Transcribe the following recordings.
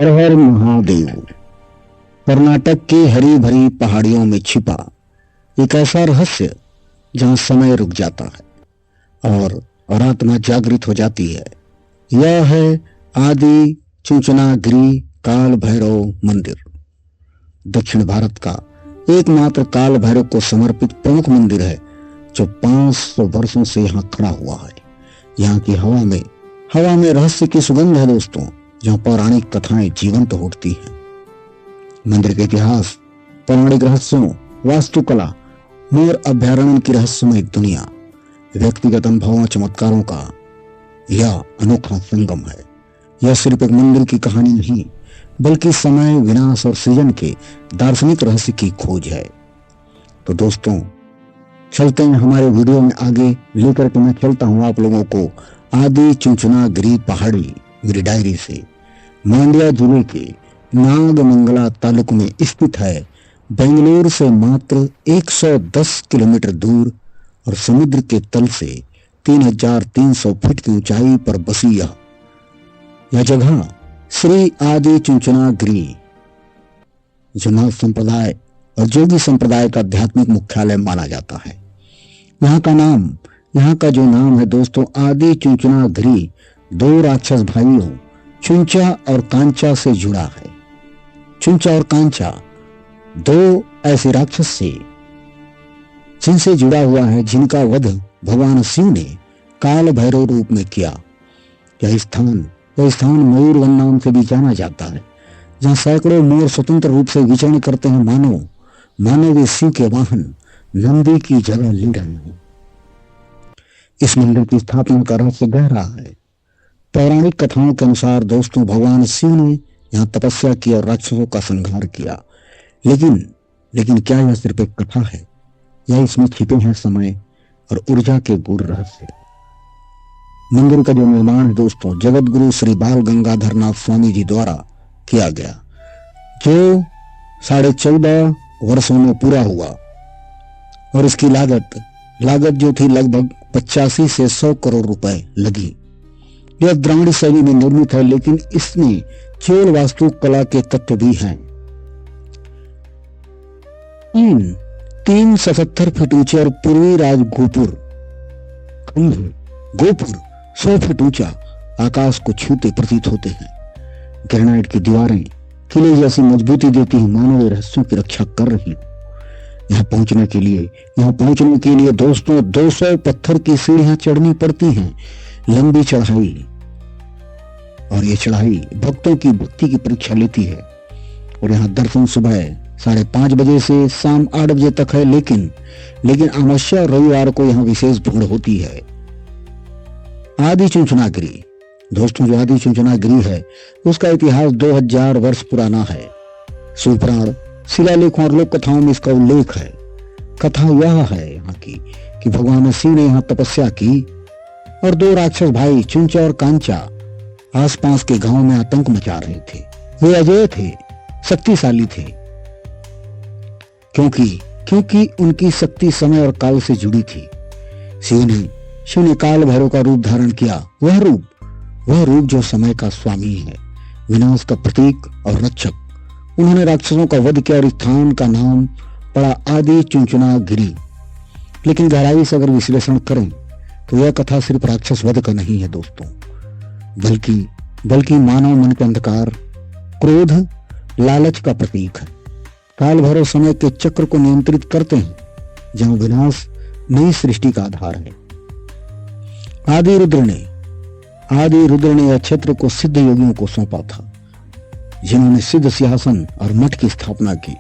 हर हर महादेव। कर्नाटक की हरी भरी पहाड़ियों में छिपा एक ऐसा रहस्य जहां समय रुक जाता है और आत्मा जागृत हो जाती है। यह है आदि चुंचनागिरी काल भैरव मंदिर। दक्षिण भारत का एकमात्र काल भैरव को समर्पित प्रमुख मंदिर है जो 500 वर्षों से यहाँ खड़ा हुआ है। यहाँ की हवा में रहस्य की सुगंध है दोस्तों, जहाँ पौराणिक कथाएं जीवंत उठती हैं। मंदिर के इतिहास, पौराणिक रहस्यों, वास्तुकला, मोर अभ्यारण्य की रहस्यमय दुनिया, व्यक्तिगत अनुभवों, चमत्कारों का यह अनोखा संगम है। यह सिर्फ एक मंदिर की कहानी नहीं, बल्कि समय, विनाश और सृजन के दार्शनिक रहस्य की खोज है। तो दोस्तों चलते हैं हमारे वीडियो में आगे लेकर के मैं चलता हूं आप लोगों को आदि चुंचनागिरी पहाड़ी मेरी डायरी से। मांड्या जिले के नागमंगला तालुक में स्थित है। बेंगलुरु से मात्र 110 किलोमीटर दूर और समुद्र के तल से 3300 फीट की ऊंचाई पर बसी यह जगह श्री आदि चुंचनागिरी जमात संप्रदाय और जोगी संप्रदाय का आध्यात्मिक मुख्यालय माना जाता है। यहाँ का जो नाम है दोस्तों आदि चुंचनागिरी दो राक्षस भाइयों चुंचा और कांचा से जुड़ा है। चुंचा और कांचा दो ऐसे राक्षस से जिनसे जुड़ा हुआ है, जिनका वध भगवान शिव ने काल भैरव रूप में किया। यह स्थान मयूरवन नाम से भी जाना जाता है, जहां सैकड़ों मोर स्वतंत्र रूप से विचरण करते हैं। मानव शिव के वाहन नंदी की जगह ले रहे हैं। इस मंदिर की स्थापना का रहस्य गहरा है। पौराणिक कथाओं के अनुसार दोस्तों भगवान शिव ने यहाँ तपस्या की और राक्षसों का संहार किया। लेकिन क्या यह सिर्फ एक कथा है या इसमें छिपे हैं समय और ऊर्जा के गूढ़ रहस्य। मंदिर का जो निर्माण है दोस्तों जगत गुरु श्री बाल गंगाधर नाथ स्वामी जी द्वारा किया गया, जो 14.5 वर्षों में पूरा हुआ और इसकी लागत जो थी लगभग 85 से 100 करोड़ रुपए लगी। यह द्राविड़ शैली में निर्मित है, लेकिन इसमें चोल वास्तु कला के तत्व भी हैं। 377 फीट ऊंचे और पूर्वी राज गोपुर 100 फीट ऊंचा आकाश को छूते प्रतीत होते हैं। ग्रेनाइट की दीवारें किले जैसी मजबूती देती हैं, मानव रहस्यों की रक्षा कर रही हैं। यहाँ पहुंचने के लिए दोस्तों 200 पत्थर की सीढ़ियां चढ़नी पड़ती हैं। लंबी चढ़ाई, और ये चढ़ाई भक्तों की भक्ति की परीक्षा लेती है। और यहाँ दर्शन सुबह 5:30 बजे से शाम 8 बजे तक है, लेकिन अमावस्या और रविवार को यहाँ विशेष भीड़ होती है। आदि चुंचनागिरी दोस्तों, जो आदि चुंचनागिरी है उसका इतिहास 2000 वर्ष पुराना है। शिवपुराण, शिलालेखों और लोक कथाओं में इसका उल्लेख है। कथा यह है यहाँ की कि भगवान शिव ने यहाँ तपस्या की और दो राक्षस भाई चुंचा और कांचा आसपास के गांव में आतंक मचा रहे थे। वे अजय थे, शक्तिशाली थे, क्योंकि उनकी शक्ति समय और काल से जुड़ी थी। शिव ने काल भैरव का रूप धारण किया। वह रूप जो समय का स्वामी है, विनाश का प्रतीक और रक्षक। उन्होंने राक्षसों का वध किया और स्थान का नाम पड़ा आदि चुंचनागिरी। लेकिन गहराई से अगर विश्लेषण करें तो यह कथा सिर्फ राक्षस वध का नहीं है दोस्तों, बल्कि मानव मन के अंधकार, क्रोध, लालच का प्रतीक है। काल भैरव समय के चक्र को नियंत्रित करते हैं, जहां विनाश नई सृष्टि का आधार है। आदि रुद्र ने यह क्षेत्र को सिद्ध योगियों को सौंपा था, जिन्होंने सिद्ध सिंहासन और मठ की स्थापना की।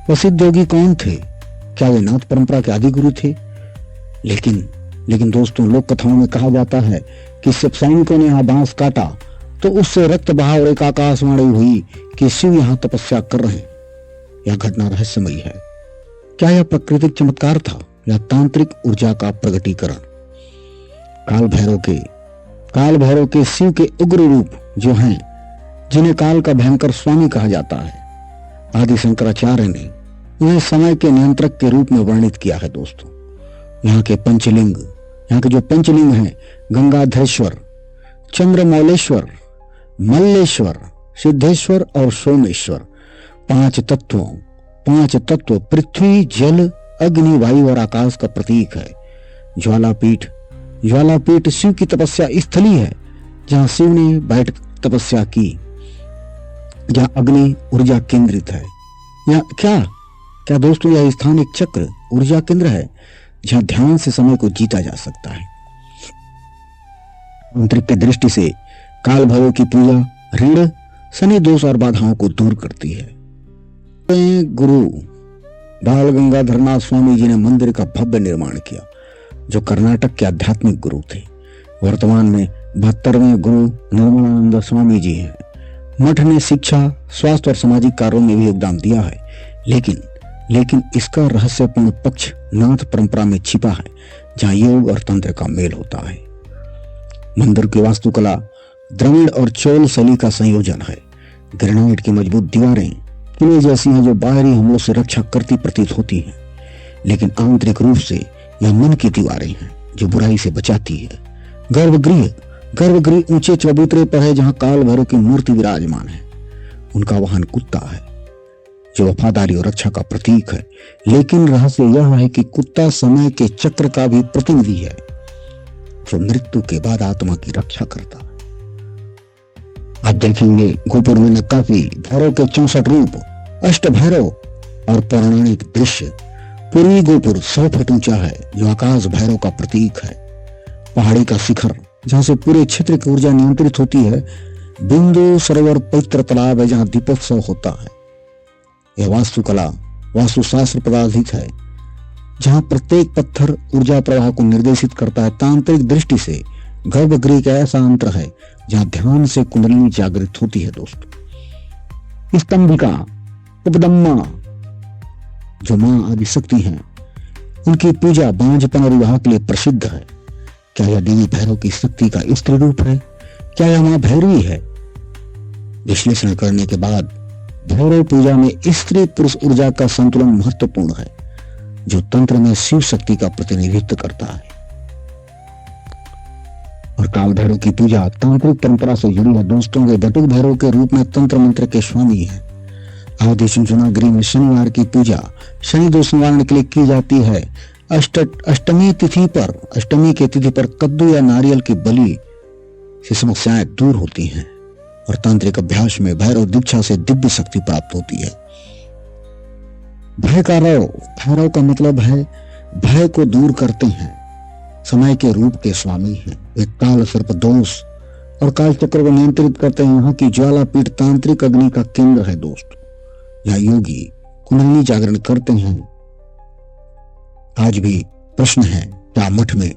वह सिद्ध योगी कौन थे? क्या वे नाथ परंपरा के आदि गुरु थे? लेकिन दोस्तों लोक कथाओं में कहा जाता है कि जब सैनिकों ने यहाँ बांस काटा तो उससे रक्त बहा और एक आकाशवाणी हुई कि शिव यहाँ तपस्या कर रहे हैं। यह घटना रहस्यमयी है। क्या यह प्राकृतिक चमत्कार था या तांत्रिक ऊर्जा का प्रकटीकरण? काल भैरव के शिव के उग्र रूप जो हैं, जिन्हें काल का भयंकर स्वामी कहा जाता है, आदि शंकराचार्य ने उन्हें समय के नियंत्रक के रूप में वर्णित किया है दोस्तों। यहाँ के जो पंचलिंग हैं, गंगाधरेश्वर, चंद्रमौलेश्वर, मल्लेश्वर सिद्धेश्वर और सोमेश्वर, पांच तत्व पृथ्वी, जल, अग्नि, वायु और आकाश का प्रतीक है। ज्वालापीठ शिव की तपस्या स्थली है, जहां शिव ने बैठ तपस्या की, जहां अग्नि ऊर्जा केंद्रित है। या क्या दोस्तों, यह स्थान एक चक्र ऊर्जा केंद्र है, जहां ध्यान से समय को जीता जा सकता है। तांत्रिक की दृष्टि से काल भैरव की पूजा ऋण, शनि दोष और बाधाओं को दूर करती है। गुरु बाल गंगाधर नाथ स्वामी जी ने मंदिर का भव्य निर्माण किया, जो कर्नाटक के आध्यात्मिक गुरु थे। वर्तमान में 72वें गुरु निर्मलानंद स्वामी जी हैं। मठ ने शिक्षा, स्वास्थ्य और सामाजिक कार्यों में भी योगदान दिया है, लेकिन इसका रहस्यपूर्ण पक्ष नाथ परंपरा में छिपा है, जहां योग और तंत्र का मेल होता है। मंदिर की वास्तुकला द्रविड़ और चोल शैली का संयोजन है। ग्रेनाइट की मजबूत दीवारें किले जैसी हैं, जो बाहरी हमलों से रक्षा करती प्रतीत होती हैं, लेकिन आंतरिक रूप से यह मन की दीवारें हैं, जो बुराई से बचाती है। गर्भगृह ऊंचे चबूतरे पर है, जहां काल भैरव की मूर्ति विराजमान है। उनका वाहन कुत्ता है, जो वफादारी और रक्षा का प्रतीक है। लेकिन रहस्य यह है कि कुत्ता समय के चक्र का भी प्रतिनिधि है, जो मृत्यु के बाद आत्मा की रक्षा करता है। आप देखेंगे गोपुर में नक्काशी, भैरव के 64 रूप, अष्ट भैरव और पौराणिक दृश्य। पूर्वी गोपुर 100 फुट ऊंचा है, जो आकाश भैरव का प्रतीक है। पहाड़ी का शिखर, जहां से पूरे क्षेत्र की ऊर्जा नियंत्रित होती है। बिंदु सरोवर पवित्र तालाब है, जहां दीपोत्सव होता है। यह वास्तुशास्त्र पर आधारित है, जहां प्रत्येक पत्थर ऊर्जा प्रवाह को निर्देशित करता है। तांत्रिक दृष्टि से गर्भगृह का ऐसा अंतर है, जहां ध्यान से कुंडलिनी जागृत होती है। दोस्तों, स्तंभिका, उपदम्मा, जो मां आदि शक्ति हैं, उनकी पूजा बांझपन और विवाह के लिए प्रसिद्ध है। क्या यह देवी भैरव की शक्ति का स्त्री रूप है? क्या यह मां भैरवी है? विश्लेषण करने के बाद भैरव पूजा में स्त्री पुरुष ऊर्जा का संतुलन महत्वपूर्ण है, जो तंत्र में शिव शक्ति का प्रतिनिधित्व करता है। और काल भैरव की पूजा तांत्रिक परंपरा से जुड़ी है। दोस्तों, वे बटुक भैरव के रूप में तंत्र मंत्र के स्वामी हैं। आदि चुनागृह में शनिवार की पूजा शनि दोष निवारण के लिए की जाती है। अष्टमी के तिथि पर कद्दू या नारियल की बलि से समस्याएं दूर होती हैं। और तांत्रिक अभ्यास में भैरव दीक्षा से दिव्य शक्ति प्राप्त होती है। भैरव का मतलब है भय को दूर करते हैं। समय के रूप के स्वामी हैं। वे काल सर्प दोष और काल चक्र को नियंत्रित करते हैं। यहाँ की ज्वालापीठ तांत्रिक अग्नि का केंद्र है। दोस्तों, यहाँ योगी कुंडलिनी जागरण करते हैं। आज भी प्रश्न है, क्या मठ में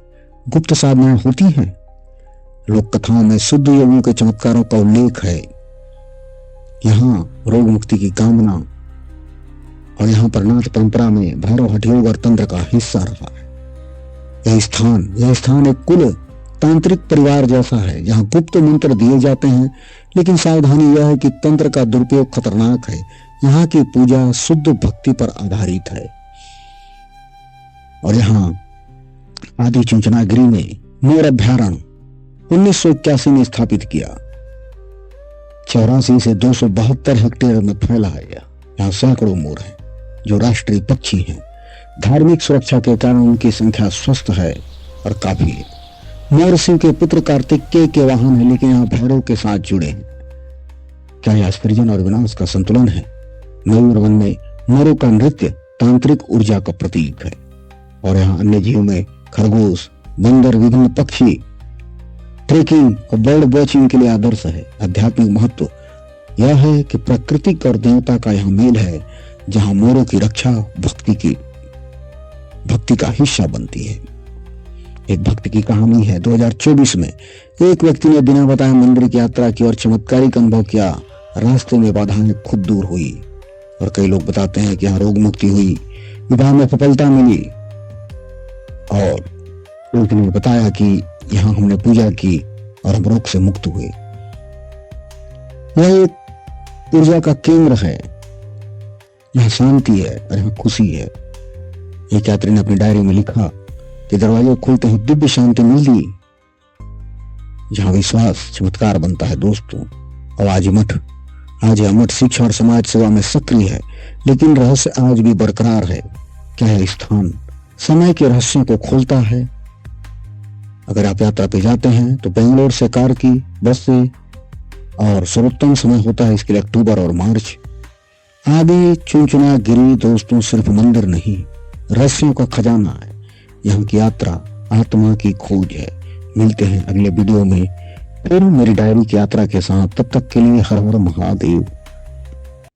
गुप्त साधनाएं होती हैं? लोक कथाओं में शुद्ध योगियों के चमत्कारों का उल्लेख है। यहाँ रोग मुक्ति की कामना, और यहाँ पर नाथ परंपरा में भैरव हठयोग और तंत्र का हिस्सा रहा है। यह स्थान एक कुल तांत्रिक परिवार जैसा है, जहाँ गुप्त मंत्र दिए जाते हैं। लेकिन सावधानी यह है कि तंत्र का दुरुपयोग खतरनाक है। यहाँ की पूजा शुद्ध भक्ति पर आधारित है। और यहाँ आदि चुनागृह में मोर अभ्यारण्य 1981 में स्थापित किया। 84 से 272 हेक्टेयर में फैला है। यहाँ सैकड़ों मोर हैं, जो राष्ट्रीय पक्षी हैं। धार्मिक सुरक्षा के कारण उनकी संख्या स्वस्थ है और काफी है। मोर शिव के पुत्र कार्तिकेय के वाहन है, लेकिन यहाँ भैरव के साथ जुड़े हैं। क्या यह सृजन और विनाश का संतुलन है? मयूर वन में मोरों का नृत्य तांत्रिक ऊर्जा का प्रतीक है। और यहाँ अन्य जीव में खरगोश, बंदर, विभिन्न पक्षी ट्रेकिंग और बर्ड वॉचिंग के लिए आदर्श है। आध्यात्मिक महत्व यह है कि प्राकृतिक और देवता का यहाँ मेल है, जहाँ मोरों की रक्षा भक्ति का हिस्सा बनती है। एक भक्त की कहानी है। 2024 में एक व्यक्ति ने बिना बताए मंदिर की यात्रा की और चमत्कारिक अनुभव किया। रास्ते में बाधाएं खुद दूर हुई। और कई लोग बताते हैं कि यहाँ रोग मुक्ति हुई, विवाह में सफलता मिली। और एक ने बताया कि यहाँ हमने पूजा की और हम रोग से मुक्त हुए। यह एक ऊर्जा का केंद्र है। यहाँ शांति है और यहाँ खुशी है। एक यात्री ने अपनी डायरी में लिखा कि दरवाजे खोलते ही दिव्य शांति मिलती, जहां विश्वास चमत्कार बनता है। दोस्तों, अवाजी मठ आज यह मठ शिक्षा और समाज सेवा में सक्रिय है, लेकिन रहस्य आज भी बरकरार है। क्या है स्थान समय के रहस्यों को खोलता है। अगर आप यात्रा पे जाते हैं तो बेंगलोर से कार की बस से, और सर्वोत्तम समय होता है इसके लिए अक्टूबर और मार्च। आदि चुनचुना गिरी दोस्तों सिर्फ मंदिर नहीं, रहस्यों का खजाना है। यहाँ की यात्रा आत्मा की खोज है। मिलते हैं अगले वीडियो में फिर मेरी डायरी की यात्रा के साथ। तब तक के लिए हर हर महादेव।